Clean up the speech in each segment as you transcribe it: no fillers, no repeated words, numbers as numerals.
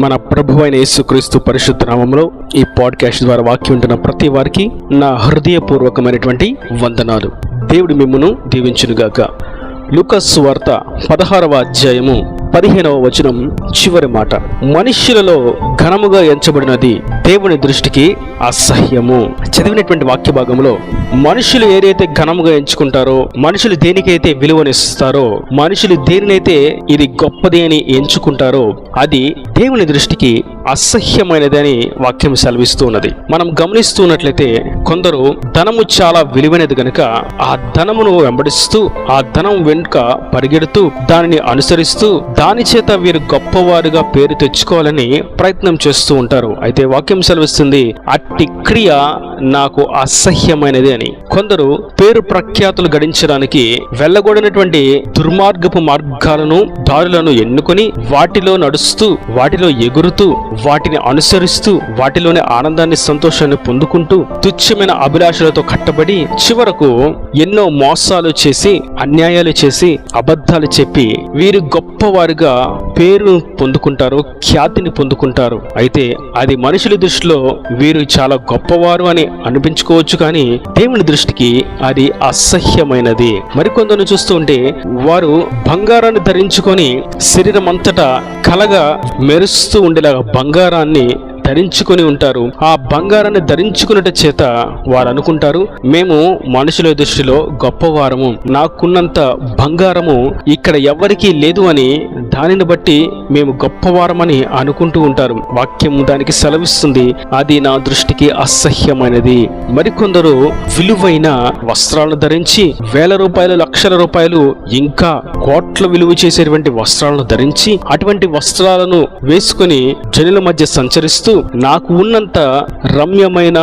మన ప్రభువైన యేసుక్రీస్తు పరిశుద్ధ నామములో ఈ పాడ్కాస్ట్ ద్వారా వాక్యం ఉంటున్న ప్రతి వారికి నా హృదయపూర్వకమైనటువంటి వందనాలు. దేవుడు మిమ్మును దీవించునుగాక. లూకాసు సువార్త 16వ అధ్యాయము 15వ వచనం చివరి మాట, మనుష్యులలో ఘనముగా ఎంచబడినది దేవుని దృష్టికి అసహ్యము. చదివినటువంటి వాక్య భాగంలో మనుషులు ఏదైతే ఘనముగా ఎంచుకుంటారో, మనుషులు దేనికైతే విలువనిస్తారో, మనుషులు దేనినైతే ఇది గొప్పది అని ఎంచుకుంటారో అది దేవుని దృష్టికి అసహ్యమైనది అని వాక్యం సెలవిస్తూ ఉన్నది. మనం గమనిస్తున్నట్లయితే కొందరు ధనము చాలా విలువైనది గనుక ఆ ధనమును వెంబడిస్తూ, ఆ ధనం వెనుక పరిగెడుతూ, దానిని అనుసరిస్తూ, దాని చేత వీరు గొప్పవారుగా పేరు తెచ్చుకోవాలని ప్రయత్నం చేస్తూ ఉంటారు. అయితే వాక్యం సెలవిస్తుంది, అట్టి క్రియ నాకు అసహ్యమైనది అని. కొందరు పేరు ప్రఖ్యాతులు గడించడానికి వెళ్ళగొడినటువంటి దుర్మార్గపు మార్గాలను, దారులను ఎన్నుకొని వాటిలో నడుస్తూ, వాటిలో ఎగురుతూ, వాటిని అనుసరిస్తూ, వాటిలోని ఆనందాన్ని, సంతోషాన్ని పొందుకుంటూ, తుచ్చమైన అభిలాషలతో కట్టబడి చివరకు ఎన్నో మోసాలు చేసి, అన్యాయాలు చేసి, అబద్ధాలు చెప్పి వీరు గొప్పవారుగా పేరు పొందుకుంటారు, ఖ్యాతిని పొందుకుంటారు. అయితే అది మనుషుల దృష్టిలో వీరు చాలా గొప్పవారు అని అనిపించుకోవచ్చు, కానీ దేవుని దృష్టికి అది అసహ్యమైనది. మరికొందరు చూస్తూ ఉంటే వారు బంగారాన్ని ధరించుకొని శరీరం అంతటా కలగా మెరుస్తూ ఉండేలాగా బంగారాన్ని ధరించుకొని ఉంటారు. ఆ బంగారాన్ని ధరించుకున్నట చేత వారు అనుకుంటారు, మేము మనుషుల దృష్టిలో గొప్పవారము, నాకున్నంత బంగారము ఇక్కడ ఎవరికీ లేదు అని దానిని బట్టి మేము గొప్పవారమని అనుకుంటూ ఉంటారు. వాక్యం దానికి సెలవిస్తుంది, అది నా దృష్టికి అసహ్యమైనది. మరికొందరు విలువైన వస్త్రాలను ధరించి వేల రూపాయలు, లక్షల రూపాయలు, ఇంకా కోట్ల విలువ చేసేటువంటి వస్త్రాలను ధరించి అటువంటి వస్త్రాలను వేసుకుని జనుల మధ్య సంచరిస్తూ, నాకు ఉన్నంత రమ్యమైన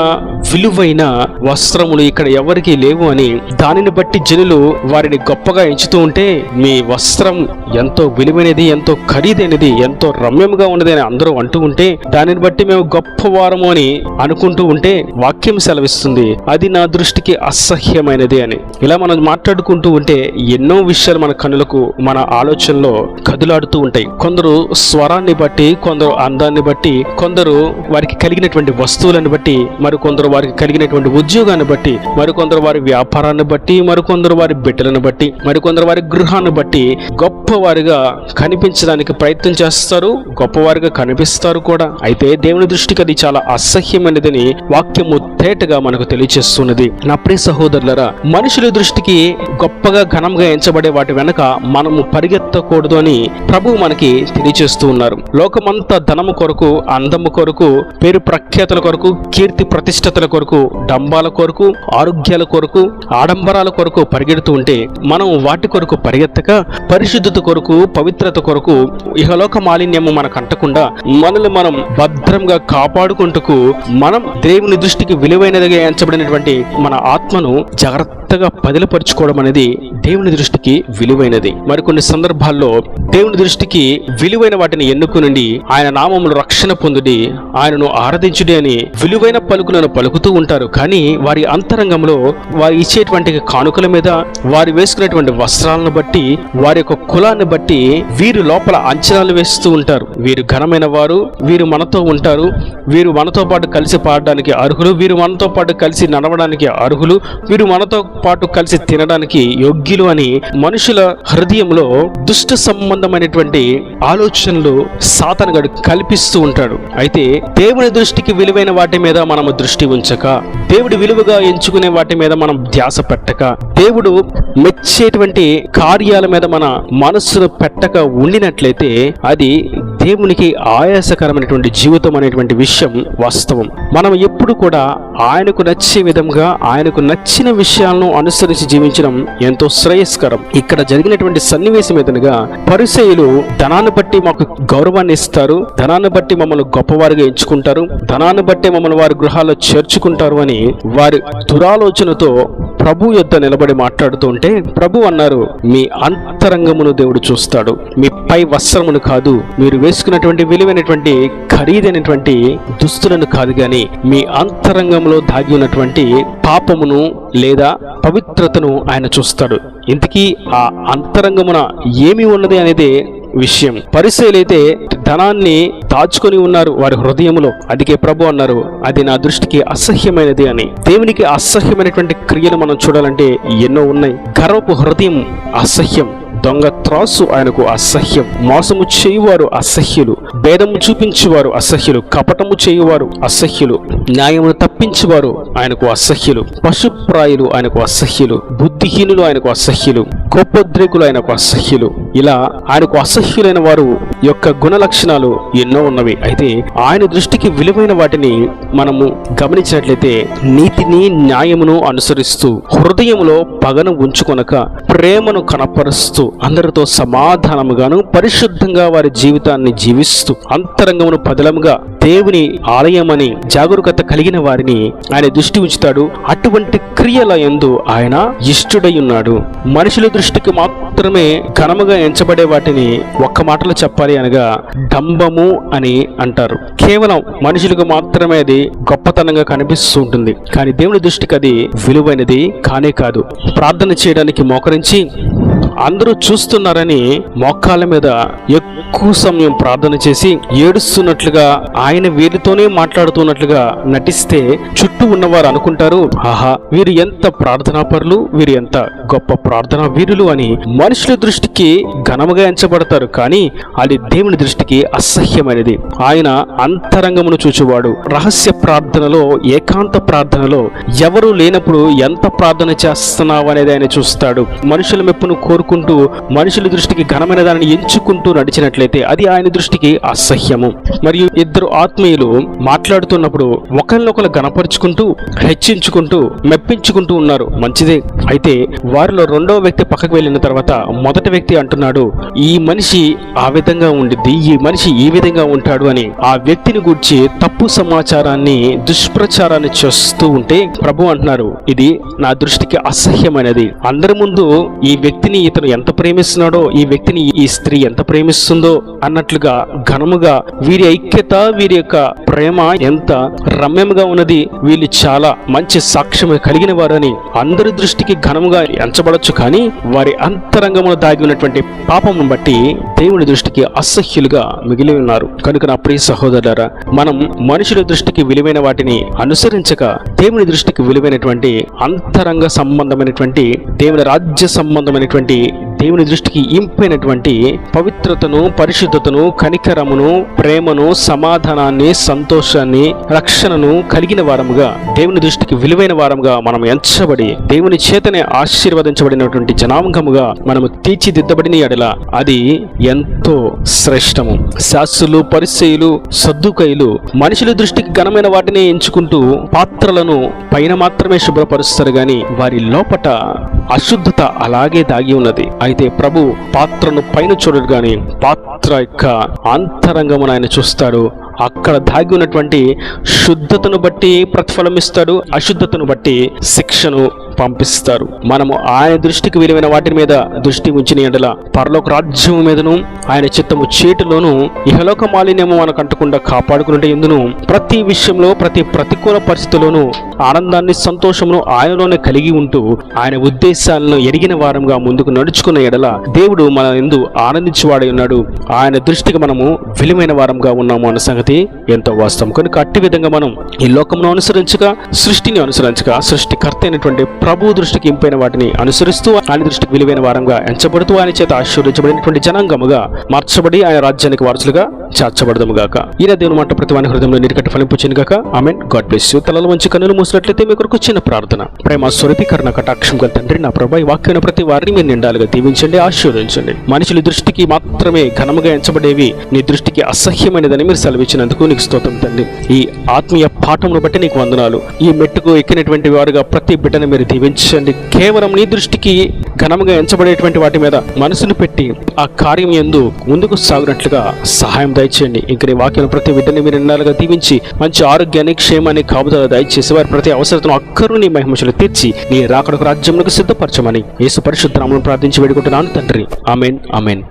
విలువైన వస్త్రములు ఇక్కడ ఎవరికీ లేవు అని దానిని బట్టి జనులు వారిని గొప్పగా ఎంచుతూ ఉంటే, మీ వస్త్రం ఎంతో విలువైనది, ఎంతో ఖరీదైనది, ఎంతో రమ్యముగా ఉన్నది అని అందరూ అంటూ ఉంటే దానిని బట్టి మేము గొప్పవారము అని అనుకుంటూ ఉంటే వాక్యం సెలవిస్తుంది, అది నా దృష్టికి అసహ్యమైనది అని. ఇలా మనం మాట్లాడుకుంటూ ఉంటే ఎన్నో విషయాలు మన కనులకు, మన ఆలోచనలో కదులాడుతూ ఉంటాయి. కొందరు స్వరాన్ని బట్టి, కొందరు అందాన్ని బట్టి, కొందరు వారికి కలిగినటువంటి వస్తువులను బట్టి, మరికొందరు వారికి కలిగినటువంటి ఉద్యోగాన్ని బట్టి, మరికొందరు వారి వ్యాపారాన్ని బట్టి, మరికొందరు వారి బిడ్డలను బట్టి, మరికొందరు వారి గృహాన్ని బట్టి గొప్పవారిగా కనిపించడానికి ప్రయత్నం చేస్తారు, గొప్పవారిగా కనిపిస్తారు కూడా. అయితే దేవుని దృష్టికి అది చాలా అసహ్యమైనదని వాక్యము తేటగా మనకు తెలియజేస్తున్నది. నా ప్రియ సహోదరులారా, మనుషుల దృష్టికి గొప్పగా ఘనంగా ఎంచబడే వాటి వెనక మనము పరిగెత్తకూడదు అని ప్రభువు మనకి తెలియజేస్తూ ఉన్నారు. లోకమంతా ధనము కొరకు, అందము కొరకు, పేరు ప్రఖ్యాతుల కొరకు, కీర్తి ప్రతిష్టతల కొరకు, డంబాల కొరకు, ఆరోగ్యాల కొరకు, ఆడంబరాల కొరకు పరిగెడుతూ ఉంటే మనం వాటి కొరకు పరిగెత్తక పరిశుద్ధత కొరకు, పవిత్రత కొరకు, ఇహలోక మాలిన్యము మనకు అంటకుండా మనల్ని మనం భద్రంగా కాపాడుకుంటూ మనం దేవుని దృష్టికి విలువైనదిగా ఎంచబడినటువంటి మన ఆత్మను జాగ్రత్తగా పదిలపరుచుకోవడం అనేది దేవుని దృష్టికి విలువైనది. మరికొన్ని సందర్భాల్లో దేవుని దృష్టికి విలువైన వాటిని ఎన్నుకునండి, ఆయన నామములు రక్షణ పొందుడి, ఆయనను ఆరాధించుడి అని విలువైన పలుకులను పలుకుతూ ఉంటారు. కానీ వారి అంతరంగంలో వారు ఇచ్చేటువంటి కానుకల మీద, వారు వేసుకునేటువంటి వస్త్రాలను బట్టి, వారి యొక్క కులాన్ని బట్టి వీరు లోపల అంచనాలు వేస్తూ ఉంటారు. వీరు ఘనమైన వారు, వీరు మనతో ఉంటారు, వీరు మనతో పాటు కలిసి పాడడానికి అర్హులు, వీరు మనతో పాటు కలిసి నడవడానికి అర్హులు, వీరు మనతో పాటు కలిసి తినడానికి యోగ్యులు అని మనుషుల హృదయంలో దుష్ట సంబంధమైనటువంటి ఆలోచనలు సాతానుగాడు కల్పిస్తూ ఉంటాడు. అయితే దేవుని దృష్టికి విలువైన వాటి మీద మనము దృష్టి ఉంచక, దేవుడు విలువగా ఎంచుకునే వాటి మీద మనం ధ్యాస పెట్టక, దేవుడు మెచ్చేటువంటి కార్యాల మీద మన మనస్సును పెట్టక ఉండినట్లయితే అది దేవునికి ఆయాసకరమైనటువంటి జీవితం అనేటువంటి విషయం వాస్తవం. మనం ఎప్పుడు కూడా ఆయనకు నచ్చే విధంగా, ఆయనకు నచ్చిన విషయాలను అనుసరించి జీవించడం ఎంతో శ్రేయస్కరం. ఇక్కడ జరిగినటువంటి సన్నివేశం ఏదనగా, పరిసయ్యులు ధనాన్ని బట్టి మాకు గౌరవాన్ని ఇస్తారు, ధనాన్ని బట్టి మమ్మల్ని గొప్పవారిగా ఎంచుకుంటారు, ధనాన్ని బట్టి మమ్మల్ని వారి గృహాల్లో చేర్చుకుంటారు అని వారి దురాలోచనతో ప్రభు యొద్ద నిలబడి మాట్లాడుతూ ఉంటే ప్రభు అన్నారు, మీ అంతరంగమును దేవుడు చూస్తాడు, మీ పై వస్త్రమును కాదు, మీరు వేసుకున్నటువంటి విలువైనటువంటి ఖరీదైనటువంటి దుస్తులను కాదు, గాని మీ అంతరంగంలో దాగి ఉన్నటువంటి పాపమును లేదా పవిత్రతను ఆయన చూస్తాడు. ఇంతకీ ఆ అంతరంగమున ఏమి ఉన్నది అనేది విషయం. పరిసయ్యులైతే ధనాన్ని దాచుకొని ఉన్నారు వారి హృదయంలో. అందుకే ప్రభు అన్నారు, అది నా దృష్టికి అసహ్యమైనది అని. దేవునికి అసహ్యమైనటువంటి క్రియలు మనం చూడాలంటే ఎన్నో ఉన్నాయి. గర్వపు హృదయం అసహ్యం, దొంగ త్రాసు ఆయనకు అసహ్యం, మోసము చేయువారు అసహ్యులు, భేదము చూపించువారు అసహ్యులు, కపటము చేయువారు అసహ్యులు, న్యాయమును తప్పించువారు ఆయనకు అసహ్యులు, పశుప్రాయులు ఆయనకు అసహ్యులు, బుద్ధిహీనులు ఆయనకు అసహ్యులు, కోపోద్రేకులు ఆయనకు అసహ్యులు. ఇలా ఆయనకు అసహ్యులైన వారు యొక్క గుణ లక్షణాలు ఎన్నో ఉన్నవి. అయితే ఆయన దృష్టికి విలువైన వాటిని మనము గమనించినట్లయితే నీతిని న్యాయమును అనుసరిస్తూ, హృదయములో పగను ఉంచుకొనక ప్రేమను కనపరుస్తూ, అందరితో సమాధానముగాను పరిశుద్ధంగా వారి జీవితాన్ని జీవిస్తూ, అంతరంగమును పదిలముగా దేవుని ఆలయమని జాగరూకత కలిగిన వారిని ఆయన దృష్టి ఉంచుతాడు. అటువంటి క్రియల యందు ఆయన ఇష్టుడై ఉన్నాడు. మనుషుల దృష్టికి మాత్రమే ఘనముగా ఎంచబడే వాటిని ఒక్క మాటలో చెప్పాలి అనగా డంబము అని అంటారు. కేవలం మనుషులకు మాత్రమే అది గొప్పతనంగా కనిపిస్తూ ఉంటుంది. కానీ దేవుని దృష్టికి అది విలువైనది కానే కాదు. ప్రార్థన చేయడానికి మోకరించి అందరూ చూస్తున్నారని మోకాళ్ళ మీద ఎక్కువ సమయం ప్రార్థన చేసి ఏడుస్తున్నట్లుగా, ఆయన వీరితోనే మాట్లాడుతున్నట్లుగా నటిస్తే చుట్టూ ఉన్నవారు అనుకుంటారు, ఆహా వీరు ఎంత ప్రార్థనాపరులు, వీరు ఎంత గొప్ప ప్రార్థనా వీరులు అని మనుషుల దృష్టికి ఘనముగా ఎంచబడతారు. కానీ అది దేవుని దృష్టికి అసహ్యమైనది. ఆయన అంతరంగమును చూచువాడు. రహస్య ప్రార్థనలో, ఏకాంత ప్రార్థనలో ఎవరు లేనప్పుడు ఎంత ప్రార్థన చేస్తున్నావు అనేది ఆయన చూస్తాడు. మనుషుల మెప్పును కోరుకుంటూ మనుషుల దృష్టికి ఘనమైన దానిని ఎంచుకుంటూ నడిచినట్లయితే అది ఆయన దృష్టికి అసహ్యము. మరియు ఇద్దరు ఆత్మీయులు మాట్లాడుతున్నప్పుడు ఒకరినొకరు గణపరుచుకుంటూ, హెచ్చించుకుంటూ, మెప్పించుకుంటూ ఉన్నారు, మంచిదే. అయితే వారిలో రెండవ వ్యక్తి పక్కకు వెళ్ళిన తర్వాత మొదటి వ్యక్తి అంటున్నాడు, ఈ మనిషి ఆ విధంగా ఉండిద్ది, ఈ మనిషి ఈ విధంగా ఉంటాడు అని ఆ వ్యక్తిని గూర్చి తప్పు సమాచారాన్ని, దుష్ప్రచారాన్ని చేస్తూ ఉంటే ప్రభు అంటున్నారు, ఇది నా దృష్టికి అసహ్యమైనది. అందరి ముందు ఈ వ్యక్తిని ఇతను ఎంత ప్రేమిస్తున్నాడో, ఈ వ్యక్తిని ఈ స్త్రీ ఎంత ప్రేమిస్తుందో అన్నట్లుగా ఘనముగా వీరి ఐక్యత, వీరి యొక్క ప్రేమ ఎంత రమ్యముగా ఉన్నది, వీళ్ళు చాలా మంచి సాక్ష్యం కలిగిన వారని అందరి దృష్టికి ఘనముగా ఎంచబడొచ్చు. కానీ వారి అంతరంగములో దాగి ఉన్నటువంటి పాపమును బట్టి దేవుని దృష్టికి అసహ్యులుగా మిగిలి ఉన్నారు. కనుక నా ప్రియ సహోదరులారా, మనం మనుషుల దృష్టికి విలువైన వాటిని అనుసరించక దేవుని దృష్టికి విలువైనటువంటి అంతరంగ సంబంధమైనటువంటి, దేవుని రాజ్య సంబంధమైనటువంటి, దేవుని దృష్టికి ఇంపైనటువంటి పవిత్రతను, పరిశుద్ధతను, కనికరమును, ప్రేమను, సమాధానాన్ని, సంతోషాన్ని, రక్షణను కలిగిన వారముగా, దేవుని దృష్టికి విలువైన వారముగా మనం ఎంచబడి దేవుని చేతనే ఆశీర్వదించబడినటువంటి జనాంగముగా మనము తీర్చిదిద్దబడిన ఎడల అది ఎంతో శ్రేష్టము. శాస్త్రులు, పరిసయ్యులు, సద్దుకయ్యులు మనుషుల దృష్టికి ఘనమైన వాటిని ఎంచుకుంటూ పాత్రలను పైన మాత్రమే శుభ్రపరుస్తారు, గాని వారి లోపట అశుద్ధత అలాగే దాగి ఉన్నది. అయితే ప్రభు పాత్రను పైన చూడడు, గాని పాత్ర యొక్క అంతరంగమును ఆయన చూస్తాడు. అక్కడ దాగి ఉన్నటువంటి శుద్ధతను బట్టి ప్రతిఫలం ఇస్తాడు, అశుద్ధతను బట్టి శిక్షను పంపిస్తారు. మనము ఆయన దృష్టికి విలువైన వాటి మీద దృష్టి ఉంచిన ఎడల పరలోక రాజ్యము మీదను, ఆయన చిత్తము చేటులోను, ఇహలోక మాలిన్యము మనకు అంటకుండా కాపాడుకునే ఎందును, ప్రతి విషయంలో, ప్రతి ప్రతికూల పరిస్థితుల్లోనూ ఆనందాన్ని, సంతోషమును ఆయనలోనే కలిగి ఉంటూ ఆయన ఉద్దేశాలను ఎరిగిన వారంగా ముందుకు నడుచుకున్న ఎడల దేవుడు మన యందు ఆనందించేవాడై ఉన్నాడు. ఆయన దృష్టికి మనము విలువైన వారంగా ఉన్నాము అన్న సంగతి ఎంతో వాస్తవం. కనుక అట్టి విధంగా మనం ఈ లోకమును అనుసరించక, సృష్టిని అనుసరించక, సృష్టికర్త అయినటువంటి ప్రభు దృష్టికి ఇంపైన వాటిని అనుసరిస్తూ ఆయన దృష్టికి విలువైన వారంగా ఎంచబడుతూ ఆయన చేత ఆశీర్వదించబడినటువంటి జనాంగముగా మార్చబడి ఆయన రాజ్యానికి వారసులుగా చేర్చబడదము గాక. ఈయన దేవుని మాట ప్రతి వాని హృదయంలో నీటికట్టు ఫలింపుచ్చింది గాక. ఆమేన్. God bless you. తలలో మంచి కన్నులు మూసినట్లయితే మీ కొరకు చిన్న ప్రార్థన. ప్రేమ స్వరూపీకరణ కటాక్షం గల తండ్రి, నా ప్రభా, ఈ వాక్యమైన ప్రతి వారిని మీరు నిండాలుగా దీవించండి, ఆశీర్వదించండి. మనుషుల దృష్టికి మాత్రమే ఘనముగా ఎంచబడేవి నీ దృష్టికి అసహ్యమైనదని మీరు సెలవిచ్చినందుకు నీకు స్తోత్రం తండ్రి. ఈ ఆత్మీయ పాఠమును బట్టి నీకు వందనాలు. ఈ మెట్టుకు ఎక్కినటువంటి వారుగా ప్రతి బిడ్డను మీరు దీవించండి. కేవలం నీ దృష్టికి ఘనముగా ఎంచబడేటువంటి వాటి మీద మనసును పెట్టి ఆ కార్యం యందు ముందుకు సాగునట్లుగా సహాయం దయచేయండి. ఇంక నీ వాక్యం ప్రతి బిడ్డని మీరు నిండాలుగా దీవించి మంచి ఆరోగ్యాన్ని, క్షేమాన్ని, కాపుదల దయచేసి వారి ప్రతి అవసరతను అక్కరు నీ మహిమలు తీర్చి నీ రాకడకు రాజ్యములకు సిద్ధపరచమని యేసు పరిశుద్ధ నామమున ప్రార్థించి వేడుకుంటున్నాను తండ్రి. ఆమేన్. ఆమేన్.